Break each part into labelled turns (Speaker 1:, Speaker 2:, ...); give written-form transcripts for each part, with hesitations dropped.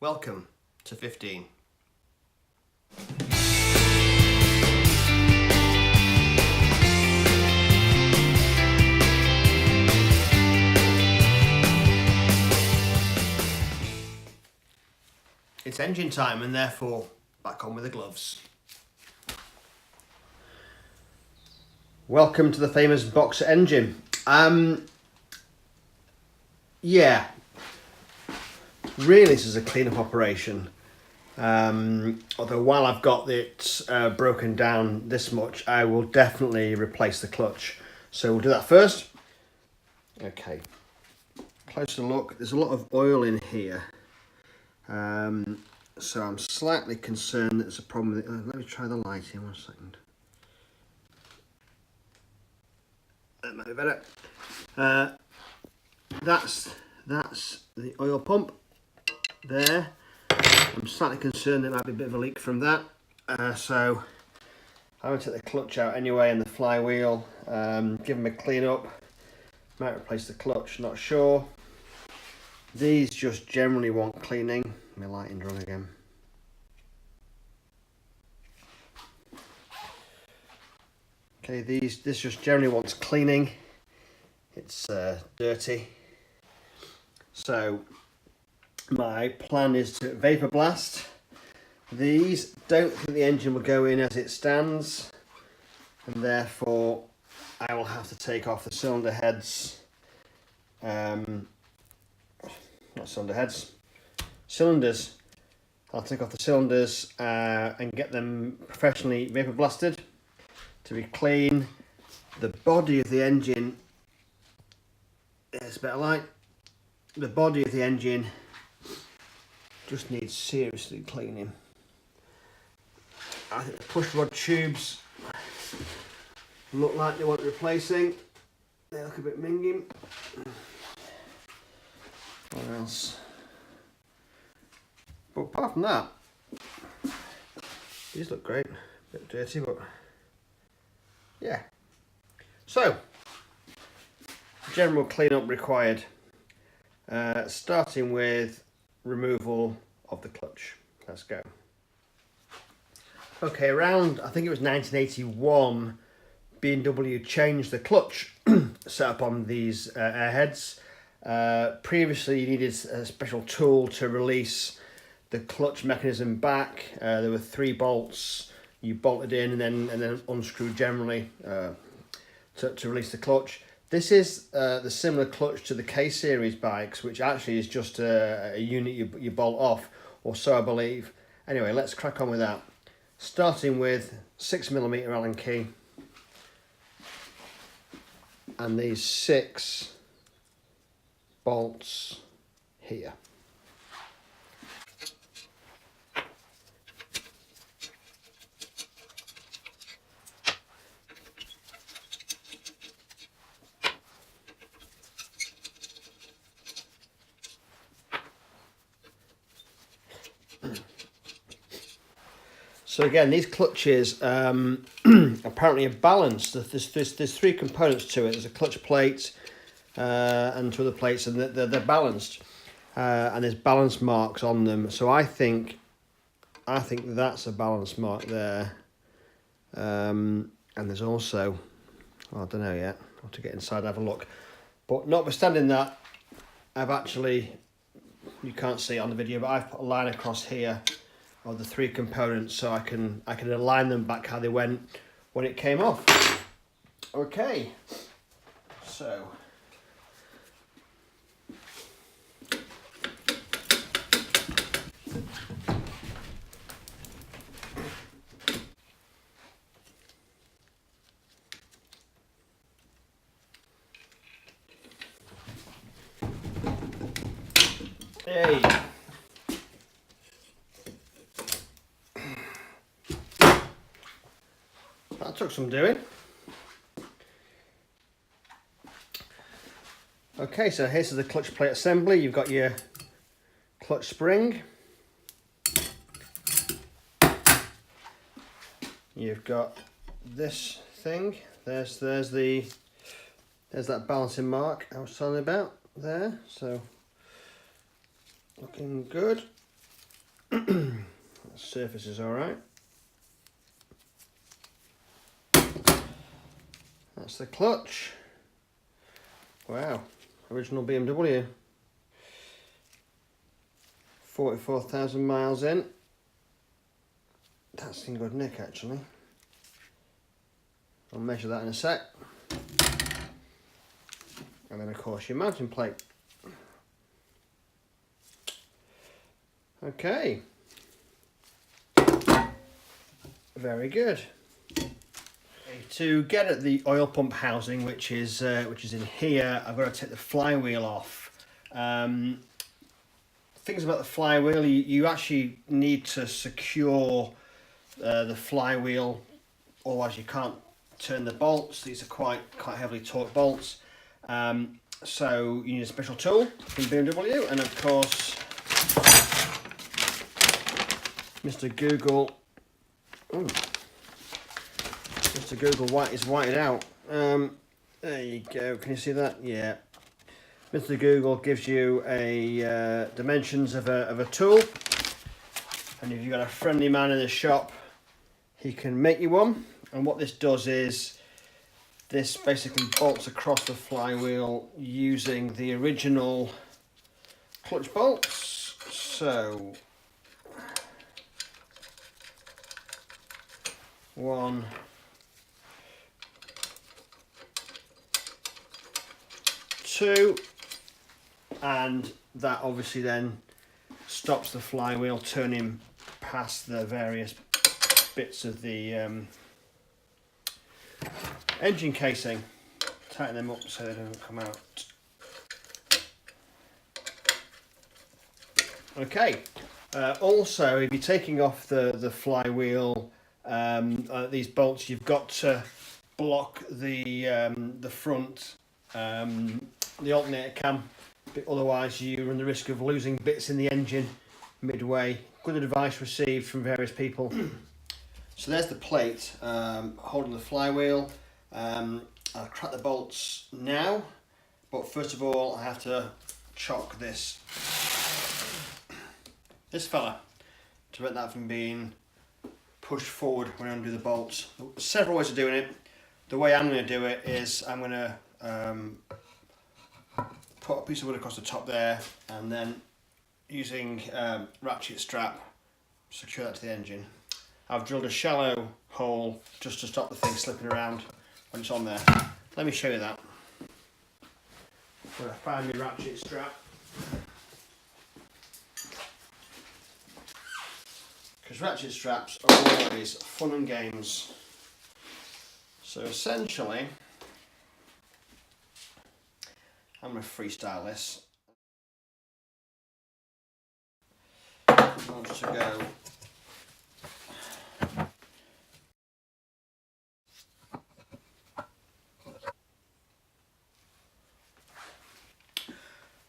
Speaker 1: Welcome to 15. It's engine time and therefore back on with the gloves. Welcome to the famous boxer engine. Yeah, really this is a cleanup operation. Although while I've got it broken down this much, I will definitely replace the clutch. So we'll do that first. Okay, closer look. There's a lot of oil in here. So I'm slightly concerned that there's a problem with it. Let me try the lighting 1 second. That might be better. That's the oil pump there. I'm slightly concerned there might be a bit of a leak from that. So I'm going to take the clutch out anyway and the flywheel, give them a clean up. Might replace the clutch, not sure. These just generally want cleaning. My lighting's wrong again. Okay, this just generally wants cleaning. It's dirty. So my plan is to vapor blast these. Don't think the engine will go in as it stands, and therefore I will have to take off the cylinder heads. Not cylinder heads, cylinders. I'll take off the cylinders and get them professionally vapor blasted to be clean. The body of the engine, it's better light. The body of the engine just needs seriously cleaning. I think the push rod tubes look like they want replacing. They look a bit minging. What else? But apart from that, these look great. A bit dirty, but yeah. So, general cleanup required. Starting with removal of the clutch. Let's go. Okay, around, I think it was 1981, BMW changed the clutch setup on these Airheads. Previously you needed a special tool to release the clutch mechanism back. There were 3 bolts you bolted in and then unscrewed generally to release the clutch. This is the similar clutch to the K-series bikes, which actually is just a unit you bolt off, or so I believe. Anyway, let's crack on with that. Starting with 6mm Allen key and these 6 bolts here. So again, these clutches apparently are balanced. There's 3 components to it. There's a clutch plate and 2 other plates, and they're balanced. And there's balance marks on them. So I think that's a balance mark there. And there's also, well, I don't know yet. I'll have to get inside and have a look. But notwithstanding that, I've actually, you can't see it on the video, but I've put a line across here of the 3 components so I can align them back how they went when it came off. Okay, so hey. That took some doing. Okay, so here's the clutch plate assembly. You've got your clutch spring. You've got this thing. There's that balancing mark I was telling you about there. So looking good. The surface is all right. That's the clutch. Wow, original BMW. 44,000 miles in. That's in good nick actually. I'll measure that in a sec. And then of course your mounting plate. Okay. Very good. To get at the oil pump housing, which is in here, I've got to take the flywheel off. Things about the flywheel, you actually need to secure the flywheel, otherwise you can't turn the bolts. These are quite heavily torqued bolts, so you need a special tool from BMW, and of course Mr. Google. Ooh. Mr. Google is whited out. There you go. Can you see that? Yeah. Mr. Google gives you a dimensions of a tool, and if you've got a friendly man in the shop, he can make you one. And what this does is this basically bolts across the flywheel using the original clutch bolts. So 1, 2, and that obviously then stops the flywheel turning past the various bits of the engine casing. Tighten them up so they don't come out. Okay, also if you're taking off the flywheel, these bolts, you've got to block the front, the alternator cam, otherwise you run the risk of losing bits in the engine midway. Good advice received from various people. So there's the plate holding the flywheel. I'll crack the bolts now, but first of all I have to chock this fella to prevent that from being pushed forward when I undo the bolts. Several ways of doing it. The way I'm going to do it is I'm going to put a piece of wood across the top there, and then using ratchet strap secure that to the engine. I've drilled a shallow hole just to stop the thing slipping around when it's on there. Let me show you that. I'm going to find my ratchet strap, because ratchet straps are always fun and games. So essentially, I'm going to freestyle this. I want to go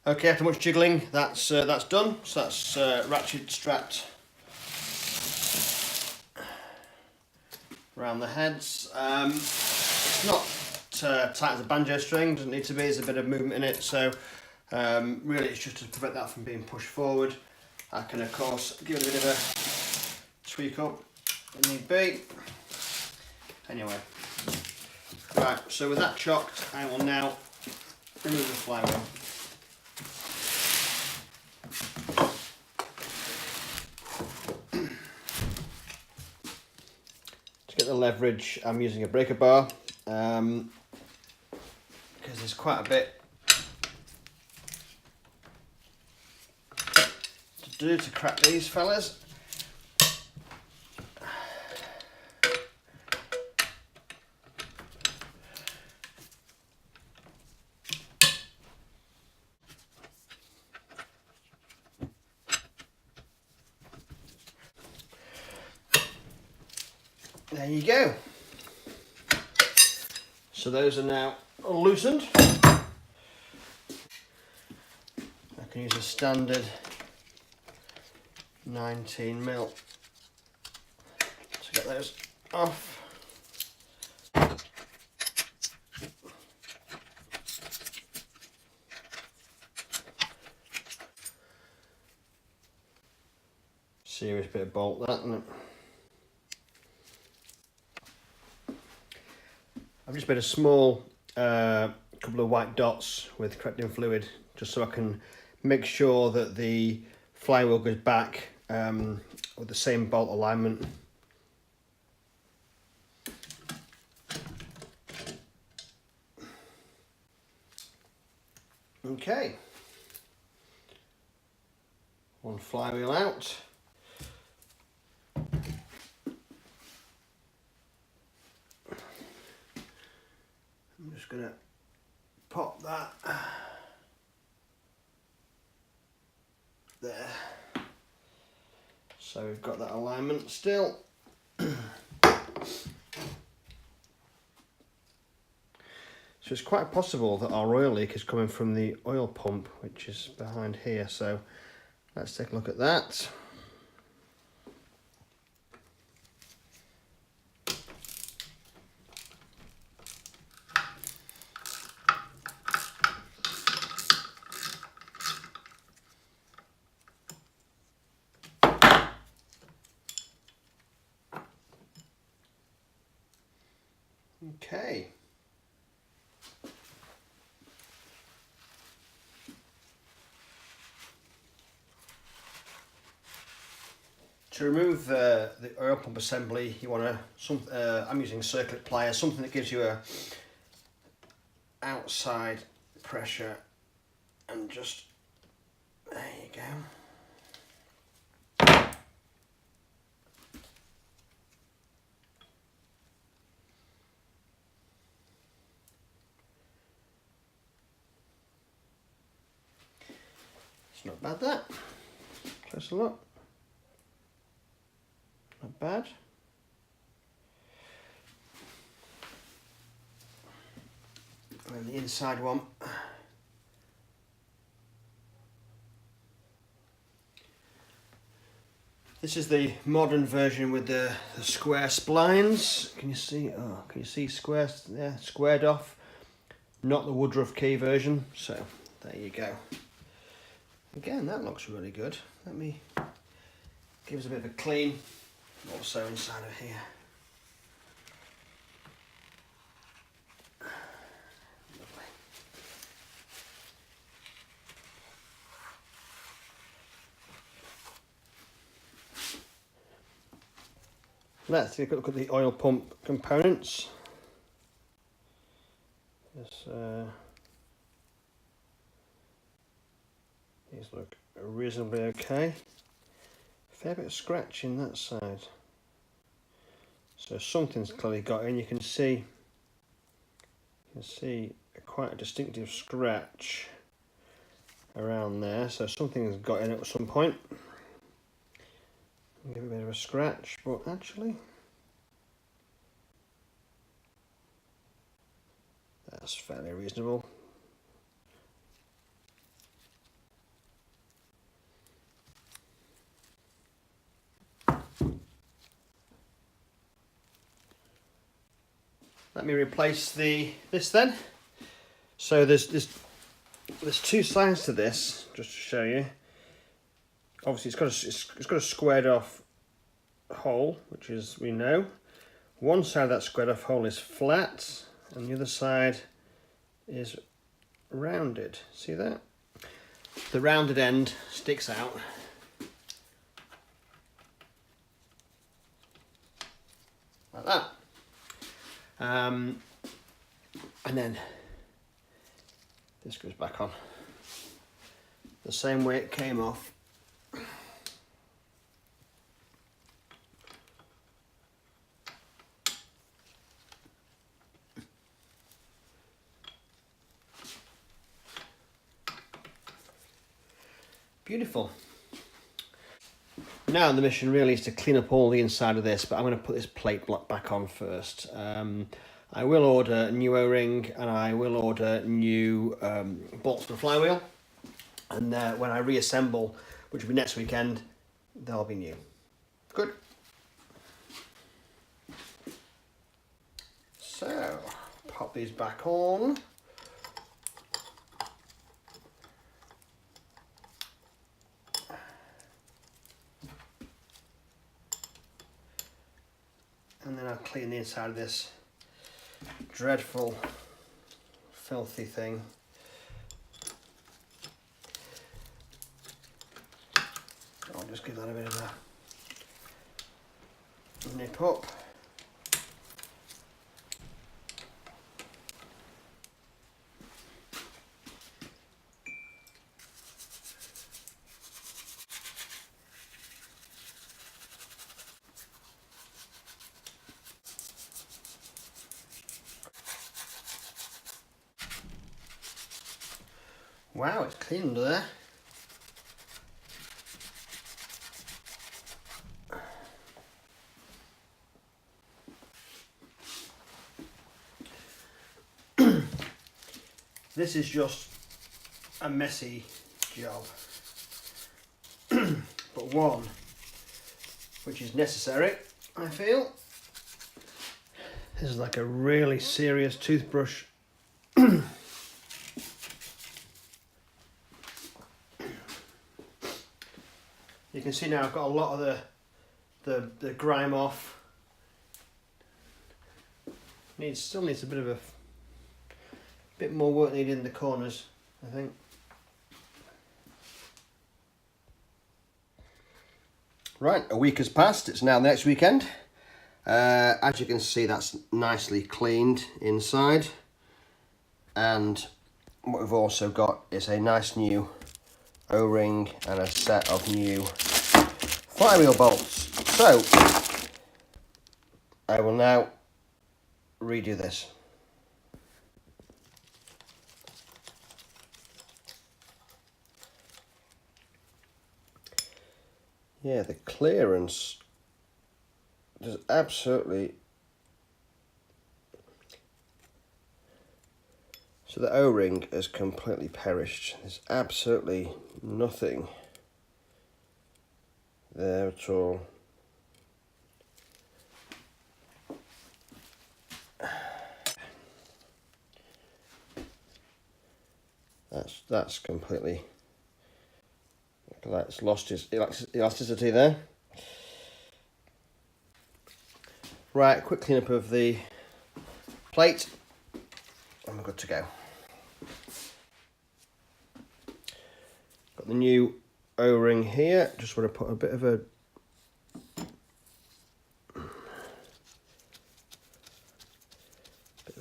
Speaker 1: okay. After much jiggling, that's done. So that's ratchet strapped around the heads. It's not tight as a banjo string, doesn't need to be. There's a bit of movement in it, so really it's just to prevent that from being pushed forward. I can of course give it a bit of a tweak up if need be. Anyway, right, so with that chocked, I will now remove the flywheel. To get the leverage, I'm using a breaker bar, because there's quite a bit to do to crack these fellas. There you go. So those are now loosened. I can use a standard 19mm to get those off. serious bit of bolt, that, isn't it? I've just made a small couple of white dots with correcting fluid, just so I can make sure that the flywheel goes back with the same bolt alignment. Okay, one flywheel out. I'm just going to pop that there. So we've got that alignment still. So it's quite possible that our oil leak is coming from the oil pump, which is behind here. So let's take a look at that. Okay. To remove the oil pump assembly, you want to, I'm using circuit pliers, something that gives you a outside pressure, and just, there you go. It's not bad, that. Closer look. Not bad. And then the inside one. This is the modern version with the square splines. Can you see? Oh, can you see square? Yeah, squared off. Not the Woodruff key version. So there you go. Again, that looks really good. Let me give us a bit of a clean. Also inside of here. Lovely. Let's take a look at the oil pump components. This, these look reasonably okay. Fair bit of scratching that side. So something's clearly got in. You can see quite a distinctive scratch around there. So something's got in at some point. Give it a bit of a scratch, but actually that's fairly reasonable. Let me replace this then. So there's two sides to this, just to show you. Obviously it's got a squared off hole, which is, we know. One side of that squared off hole is flat and the other side is rounded. See that? The rounded end sticks out. Like that. And then this goes back on the same way it came off. Beautiful. Now the mission really is to clean up all the inside of this, but I'm going to put this plate block back on first. I will order a new O-ring and I will order new bolts for the flywheel, and when I reassemble, which will be next weekend, they'll be new. Good. So, pop these back on. and then I'll clean the inside of this dreadful, filthy thing. I'll just give that a bit of a nip up. Wow, it's clean under there. This is just a messy job, but one which is necessary, I feel. This is like a really serious toothbrush. You can see now I've got a lot of the grime off. Still needs a bit of a bit more work needed in the corners, I think. Right, a week has passed. It's now the next weekend. As you can see, that's nicely cleaned inside, and what we've also got is a nice new O-ring and a set of new flywheel bolts. So I will now redo this. Yeah, the clearance is absolutely... So the O-ring has completely perished. There's absolutely nothing there at all. That's completely... Look at that, it's lost its elasticity there. Right, quick cleanup of the plate, and we're good to go. Got the new O-ring here. Just want to put a bit of a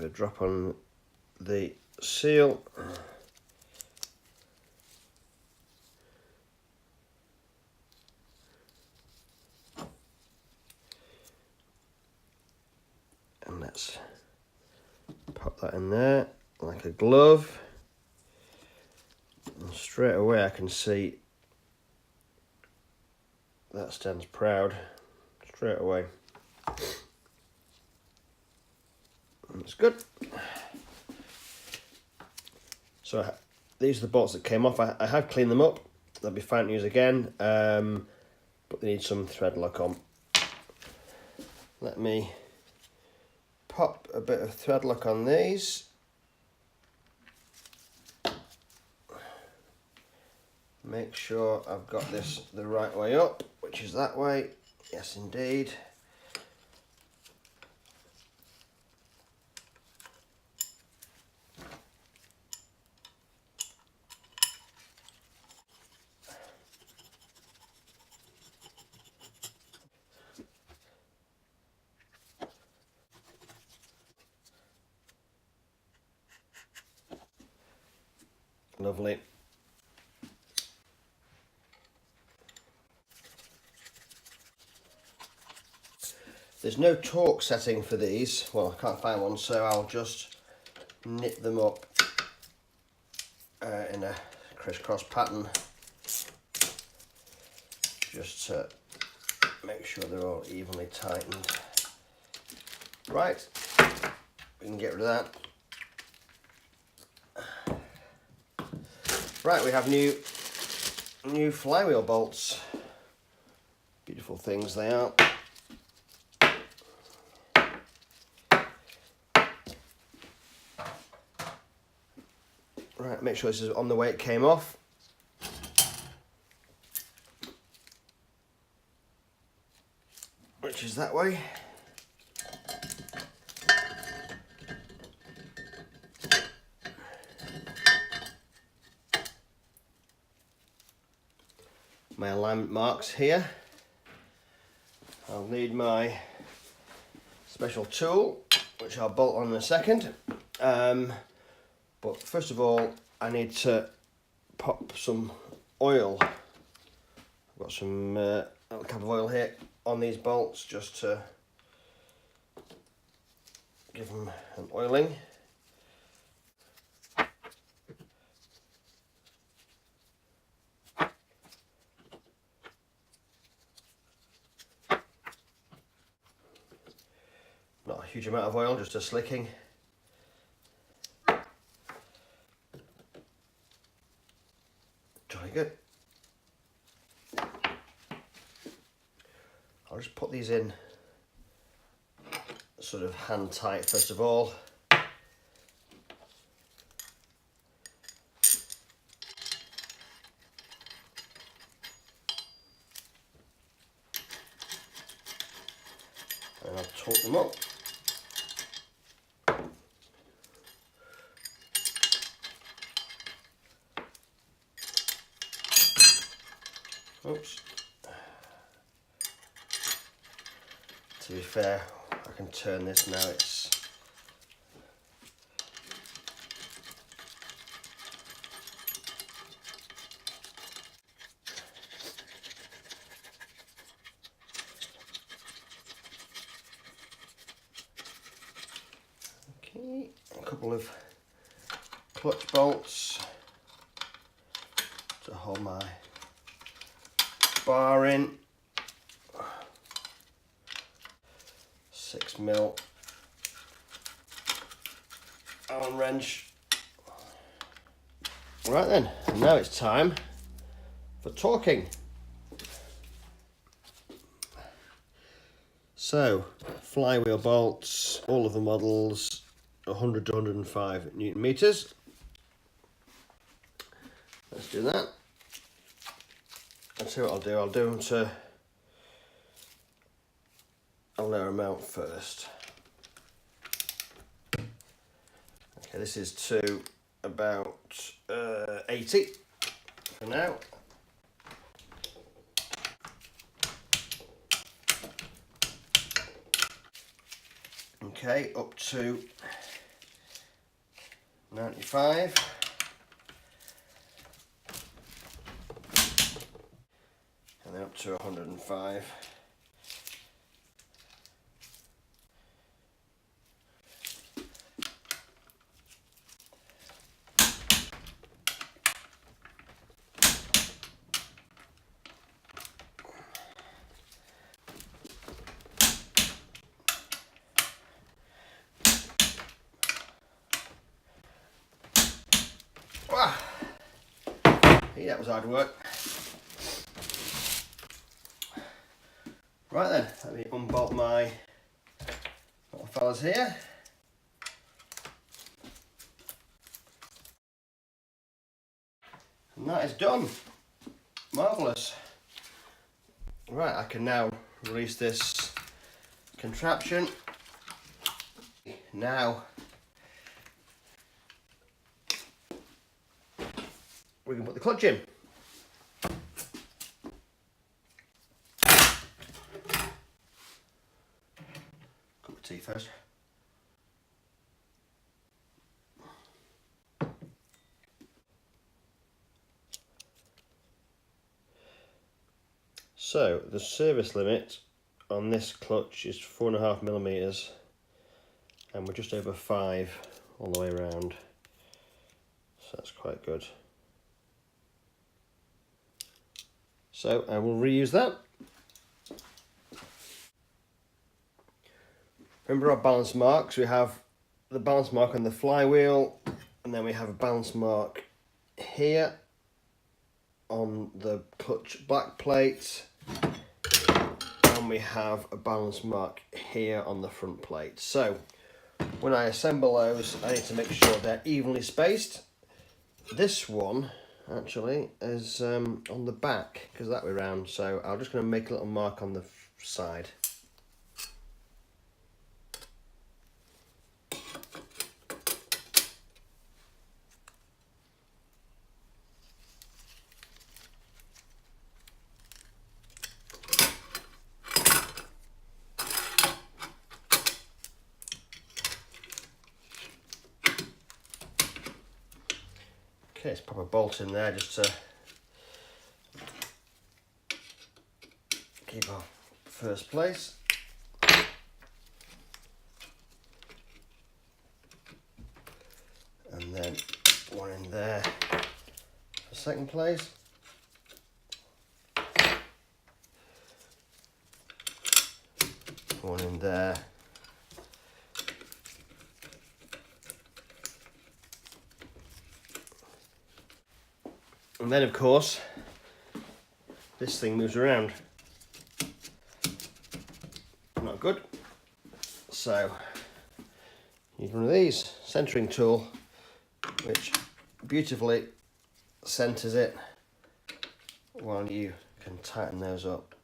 Speaker 1: drop on the seal. And let's pop that in there like a glove. And straight away I can see that stands proud straight away. That's good. So these are the bolts that came off. I have cleaned them up. They'll be fine to use again, but they need some thread lock on. Let me pop a bit of thread lock on these. Make sure I've got this the right way up, which is that way. Yes, indeed. Lovely. There's no torque setting for these. Well, I can't find one, so I'll just knit them up in a crisscross pattern, just to make sure they're all evenly tightened. Right, we can get rid of that. Right, we have new flywheel bolts. Beautiful things they are. Right, make sure this is on the way it came off. Which is that way. alignment marks here. I'll need my special tool, which I'll bolt on in a second. But first of all, I need to pop some oil. I've got some little cap of oil here on these bolts just to give them an oiling. Not a huge amount of oil, just a slicking. Jolly good. I'll just put these in sort of hand tight first of all. And I'll torque them up. Oops. To be fair, I can turn this now, it's okay, a couple of clutch bolts to hold my bar in. 6mm Allen wrench. Right then, now it's time for torquing. So, flywheel bolts, all of the models, 100 to 105 Newton meters. Let's do that. Let's see what I'll do them to a lower amount first. Okay, this is to about 80 for now. Okay, up to 95. And then up to 105. Wow. Yeah, that was hard work. Right then, let me unbolt my little fellas here. And that is done. Marvellous. Right, I can now release this contraption. Now we can put the clutch in. Cup of tea first. So the service limit on this clutch is 4.5mm, and we're just over 5 all the way around, so that's quite good. So I will reuse that. Remember our balance marks. We have the balance mark on the flywheel, and then we have a balance mark here on the clutch back plate, and we have a balance mark here on the front plate. So when I assemble those, I need to make sure they're evenly spaced. This one actually is on the back, because that way round, so I'm just going to make a little mark on the side. Okay, let's pop a bolt in there just to keep our first place. And then one in there for second place. One in there. And then of course, this thing moves around. Not good. So, use one of these, centering tool, which beautifully centers it while you can tighten those up.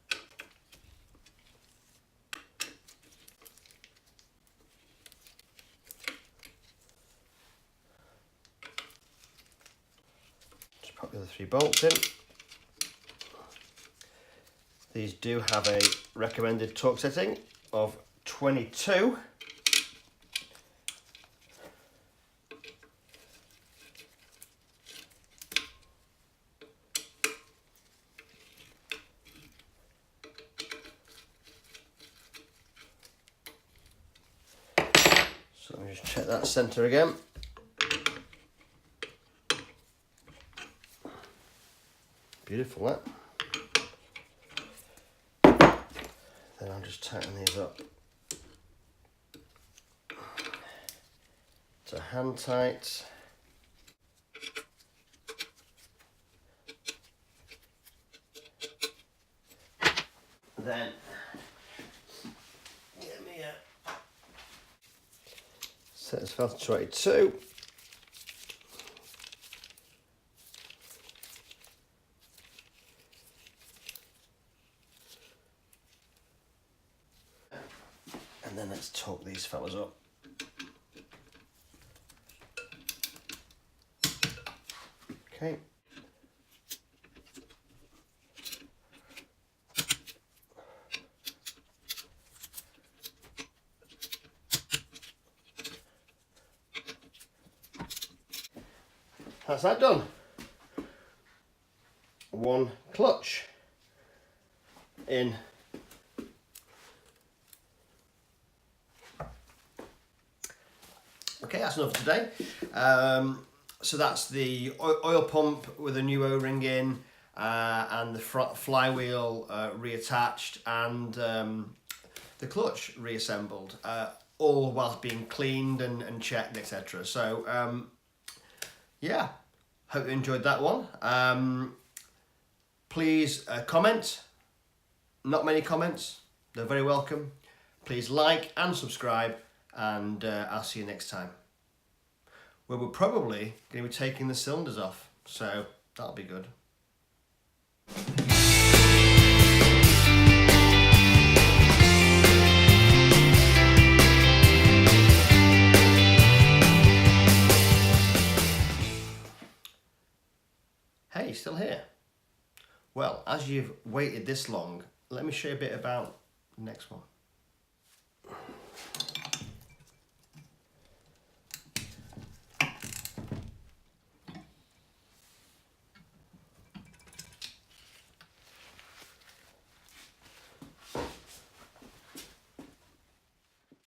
Speaker 1: Just pop the other 3 bolts in. These do have a recommended torque setting of 22. So let me just check that center again. Beautiful, that. Then I'll just tighten these up to hand tight. Then get me a set this valve to 22. And then let's torque these fellas up. Okay. That's that done. One clutch in. Okay, that's enough for today. So that's the oil pump with a new O-ring in, and the flywheel reattached, and the clutch reassembled, all whilst being cleaned and checked, etc. So yeah, hope you enjoyed that one. Please comment. Not many comments, they're very welcome. Please like and subscribe, and I'll see you next time, where we're probably going to be taking the cylinders off, so that'll be good. Hey, still here? Well, as you've waited this long, let me show you a bit about the next one.